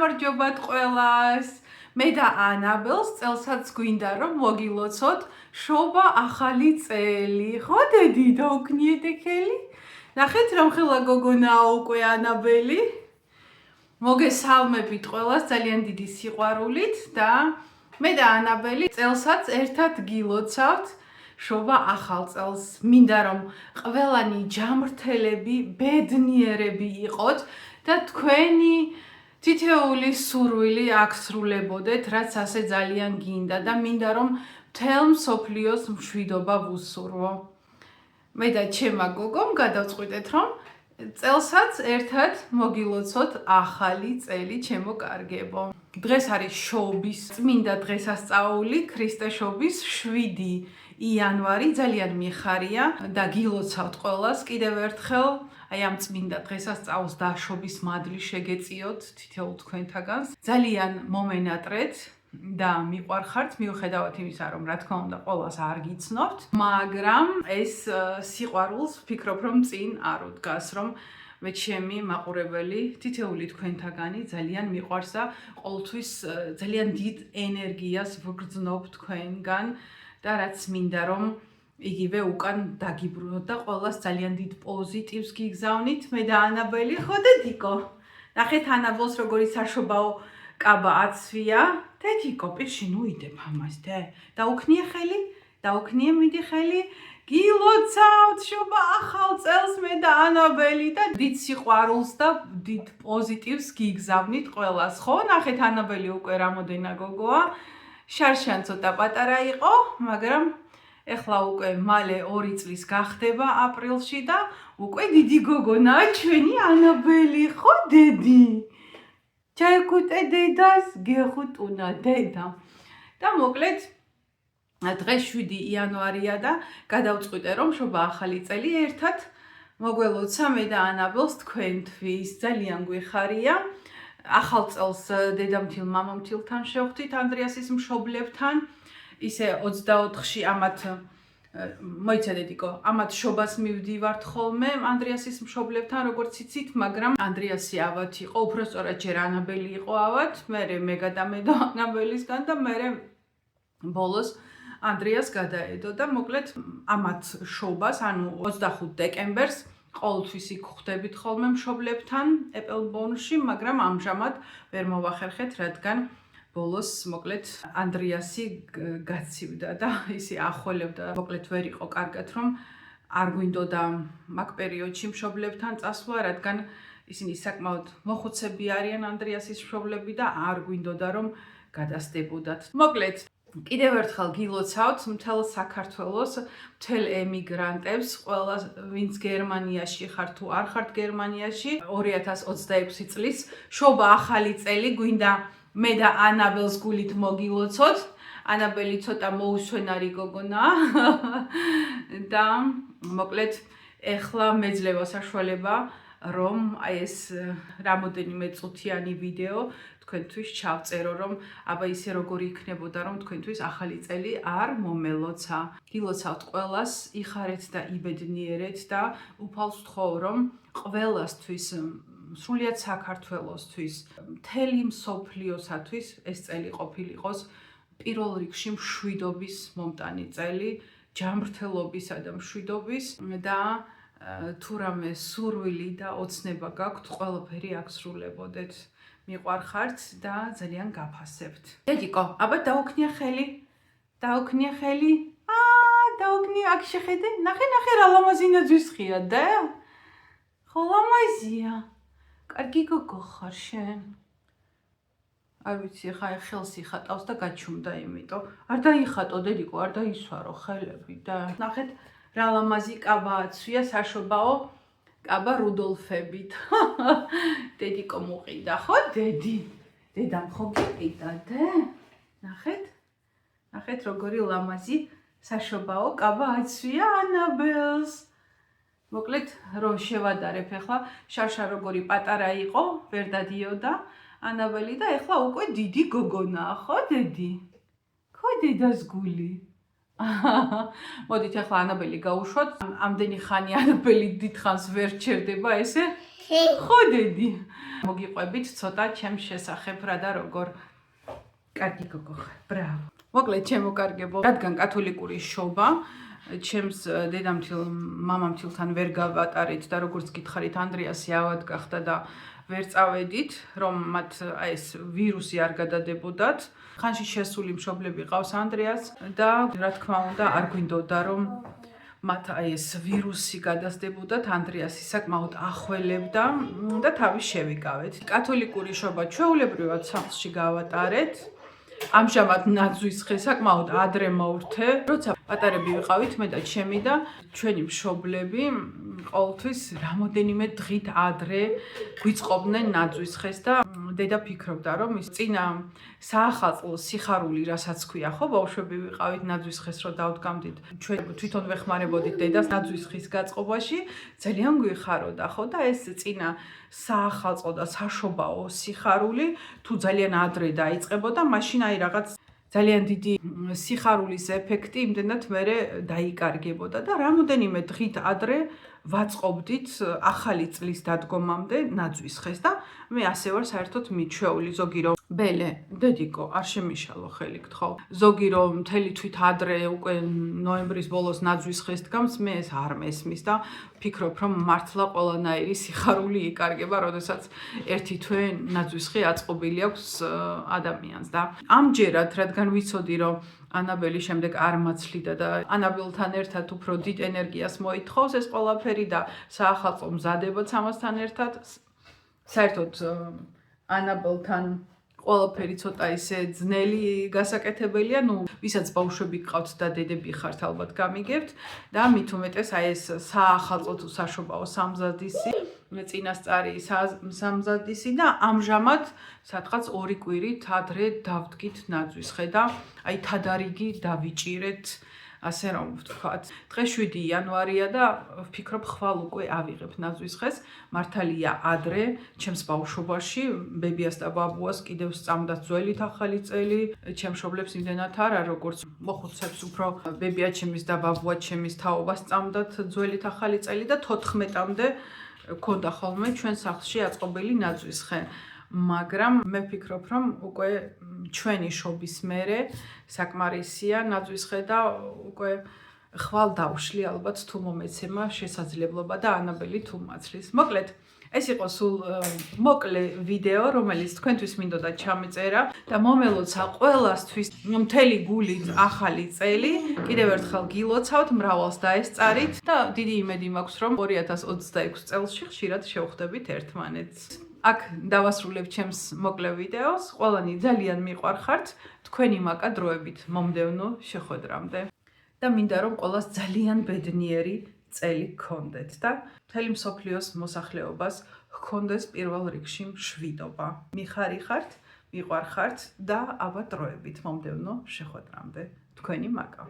გამარჯობათ ყველას. მე და ანაბელს წელსაც გვინდა რომ მოგილოცოთ შობა ახალი წელი. ხო დედი, დაუქნიეთ ეხელი? ნახეთ რომ ხელა გოგონაა უკვე ანაბელი. მოგესალმებით ყველას ძალიან დიდი სიყვარულით და მე და ანაბელი წელსაც ერთად გილოცავთ შობა ახალ წელს. მინდა რომ ყველანი ჯამრთელები, ბედნიერები იყოთ და თქვენი თითეული სურვილი აღსრულებოდეთ, რაც ასე ძალიან გინდა და მინდა რომ მთელ მსოფლიოს მშვიდობა ვუსურვო. მე და ჩემმა გოგომ გადავწყვიტეთ რომ წელსაც ერთად მოგილოცოთ ახალი წელი, ჩემო კარგებო. დღეს არის შობის წმინდა დღესასწაული, ქრისტეშობის 7 იანვარი, ძალიან მიხარია და გილოცავთ ყველას კიდევ ერთხელ აი ამ წმინდა დღესასწაულს და შობის მადლი შეგეწიოთ თითოეულ თქვენთაგანს. ძალიან მომენატრეთ და მიყვარხართ, მიუხედავად იმისა, რომ რა თქმა უნდა ყველას არ გიცნობთ, მაგრამ ეს სიყვარულს ვფიქრობ, რომ წინ არ უდგას, რომ მე ჩემი მაყურებელი თითოეული თქვენთაგანი ძალიან მიყვარს და ყოველთვის ძალიან დიდ ენერგიას ვგრძნობ თქვენგან და რაც მინდა რომ იგივე უკან დაგიბრუნოთ და ყველას ძალიან დიდ პოზიტივს გიგზავნით. მე და ანაბელი, ხო დედიკო? ნახეთ ანაბელს როგორი საშობაო კაბა აცვია. დედიკო, პირში ნუიდებ ამას და დაუქნიე ხელი? დაუქნიე მიდი ხელი? გილოცავთ შობა ახალ წელს მე და ანაბელი და დიდ სიყვარულს და დიდ პოზიტივს გიგზავნით ყველას. ხო, ნახეთ ანაბელი უკვე რამოდენა გოგოა. შარშან ცოტა პატარა იყო, მაგრამ ეხლა უკვე მალე 2 წლის გახდება აპრილში და უკვე დიდი გოგონაა ჩვენი ანაბელი, ხო დედი? ჩაიკუტე დედას, გეხუტუნა დედა. და მოკლედ დღეს 7 იანვარია და გადავწყვიტე რომ შობა ახალი წელი ერთად მოგველოცა მე და ანაბელს თქვენთვის. ძალიან გვიხარია. ახალ წელს დედამთილ მამამთილთან შევხვდით ანდრიასის მშობლებთან. ისე 24-ში ამათ მოიცა დედიკო, ამათ შობას მივდივართ ხოლმე ანდრიასის მშობლებთან, როგორც იცით, მაგრამ ანდრიასი ავად იყო, უბრალოდ ჯერ ანაბელი იყო ავად, მერე მე გადამედო ანაბელისგან და მერე ბოლოს ანდრიას გადაედო და მოკლედ ამათ შობას, ანუ 25 დეკემბერს ყოველთვის იქ ხვდებით ხოლმე მშობლებთან ეპელბონში, მაგრამ ამჟამად ვერ მოვახერხეთ, რადგან ბოლოს მოკლედ ანდრიასი გაცივდა და ისე ახველებდა. მოკლედ ვერ იყო კარგად რომ არ გვინდოდა მაგ პერიოდში მშობლებთან წასვლა, რადგან ისინი საკმაოდ მოხუცები არიან ანდრიასის მშობლები და არ გვინდოდა რომ გადასდებოდათ. მოკლედ კიდევ ერთხელ გილოცავთ მთელ საქართველოს, მთელ ემიგრანტებს, ყველა ვინც გერმანიაში ხართ თუ არ ხართ გერმანიაში, 2026 წლის შობა ახალი წელი გვინდა მე და ანაბელს გულით მოგილოცოთ. ანაბელი ცოტა მოუსვენარი გოგონაა და მოკლედ ეხლა მეძლევა საშუალება რომ აი ეს რამოდენიმე წუთიანი ვიდეო თქვენთვის ჩავწერო, რომ აბა ისე როგორი იქნებოდა რომ თქვენთვის ახალი წელი არ მომელოცა. გილოცავთ ყველას, იხარეთ და იბედნიერეთ და უფალს ვთხოვ რომ ყველასთვის სრულიად საქართველოსთვის, მთელი მსოფლიოსათვის ეს წელი ყოფილიყოს პირველ რიგში მშვიდობის მომტანი წელი, ჯანმრთელობისა და მშვიდობის და თუ რამე სურვილი და ოცნება გაქვთ, ყველაფერი აღსრულებოდეთ. მიყვარხართ და ძალიან გაფასებთ. დედიკო, აბა დაუქნია ხელი? დაუქნია ხელი? დაუქნია, აქ შეხედე? ნახე რა ლამაზინა ძვისხია და? ხო ლამაზია. კარგი გოგო ხარ შენ. არ ვიცი, ხა ხელს იხატავს და გაჩუმდა იმიტომ. არ დაიხატო დედიკო, არ დაისვარო ხელები და ნახეთ რა ლამაზი კაბა აცვია საშობაო კაბა რუდოლფებით. დედიკო მოყიდა, ხო დედი? დედამ ხო გიყიდა და? ნახეთ? ნახეთ როგორი ლამაზი საშობაო კაბა აცვია ანაბელს. მოკლედ რომ შევადარებ ახლა შარშა როგორი პატარა იყო, ვერ დადიოდა ანაბელი და ახლა უკვე დიდი გოგონაა, ხო დედი? ხო დედას გული? მოდით ახლა ანაბელი გავუშვათ. ამდენი ხანი ანაბელი დიდხანს ვერ ჩერდება ესე. ხო დედი. მოგიყვებით ცოტა ჩემს შესახებ რა და როგორ. კარგი გოგო ხარ. ბრავო. მოკლედ ჩემო კარგებო, რადგან კათოლიკური შობა ჩემს დედამთილ მამამთილთან ვერ გავატარეთ და როგორც გითხარით ანდრიასი ავად გახდა და ვერ წავედით რომ მათ ეს ვირუსი არ გადადებოდათ. ხანში შესული მშობლები ყავს ანდრიას და რა თქმა უნდა არ გვინდოდა რომ მათ ეს ვირუსი გადასდებოდათ. ანდრიასი საკმაოდ ახველებდა და თავის შევიკავეთ. კათოლიკური შობა ჩვეულებრივად სახლში გავატარეთ. ამჟამად ნაძვის ხე საკმაოდ ადრე მოვრთე, როცა პატარები ვიყავით მე და ჩემი და ჩვენი მშობლები ყოველთვის რამოდენიმე დღით ადრე გვიწყობდნენ ნაძვის ხეს და დედა ფიქრობდა რომ ის წინა საახალწლო სიხარული რასაც ქვია ხო ბავშვები ვიყავით ნაძვის ხეს რო დავდგამდით ჩვენ თვითონ ვეხმარებოდით დედას ნაძვის ხის გაწყობაში ძალიან გვიხაროდა ხო და ეს წინა საახალწლო და საშობაო სიხარული თუ ძალიან ადრე დაიწყებოდა მაშინ აი რაღაც ძალიან დიდი სიხარულის ეფექტი იმდენად მერე დაიკარგებოდა და რამოდენიმე დღით ადრე ვაწყობდით ახალი წლის დადგომამდე ნაძვის ხეს და მე ასე ვარ საერთოდ მიჩვეული ზოგი რომ ბელე დედიკო არ შემიშალო ხელი გთხოვ ზოგი რომ მთელი თვით ადრე უკვე ნოემბრის ბოლოს ნაძვის ხეს დგამს მე ეს არ მესმის და ფიქრობ რომ მართლა ყველანაირი სიხარული იკარგება როდესაც ერთი თვე ნაძვის ხე აწყობილი აქვს ადამიანს და ამჯერად რადგან ვიცოდი რომ ანაბელი შემდეგ არ მაცლიდა და ანაბელთან ერთად უფრო დიდ ენერგიას მოითხოვს ეს ყველაფერი და საახალწლო მზადებაც ამასთან ერთად საერთოდ ანაბელთან ყველაფერი ცოტა ისე ძნელი გასაკეთებელია, ну, ვისაც ბავშვები გყავთ და დედები ხართ ალბათ გამიგებთ და მით უმეტეს აი ეს საახალწლო თუ საშობაო სამზადისი წინასწარი სამზადისი და ამჟამად სადღაც 2 კვირით ადრე დავდგით ნაძვის ხე და აი თადარიგი დავიჭირეთ ასე რომ ვთქვათ. დღეს 7 იანვარია და ვფიქრობ ხვალ უკვე ავიღებ ნაძვის ხეს. მართალია ადრე ჩემს ბავშვობაში ბებიას და ბაბუას კიდევ სწამდათ ძველით ახალი წელი. ჩემ მშობლებს იმდენად არა როგორც მოხუცებს უფრო ბებია ჩემის და ბაბუა ჩემის თაობას სწამდათ ძველით ახალი წელი და 14-მდე ქონდა ხოლმე ჩვენ სახლში აწყობილი ნაძვის ხე. მაგრამ მე ვფიქრობ რომ უკვე ჩვენი შობის მერე საკმარისია ნაძვის ხე და უკვე ხვალ დავშლი ალბათ თუ მომეცემა შესაძლებლობა და ანაბელი თუ მაცლის. მოკლედ ეს იყო სულ მოკლე ვიდეო რომელიც თქვენთვის მინდოდა ჩამეწერა და მომელოცა ყველასთვის მთელი გულით ახალი წელი კიდევ ერთხელ გილოცავთ მრავალს დაესწარით და დიდი იმედი მაქვს რომ 2026 წელში ხშირად შევხვდებით ერთმანეთს. აქ დავასრულებ ჩემს მოკლე ვიდეოს. ყველანი ძალიან მიყვარხართ. თქვენი მაკა დროებით მომდევნო შეხვედრამდე. და მინდა რომ ყველას ძალიან ბედნიერი წელი გქონდეთ და მთელი მსოფლიოს მოსახლეობას ჰქონდეს პირველ რიგში მშვიდობა. მიხარიხართ, მიყვარხართ და აბა დროებით მომდევნო შეხვედრამდე. თქვენი მაკა.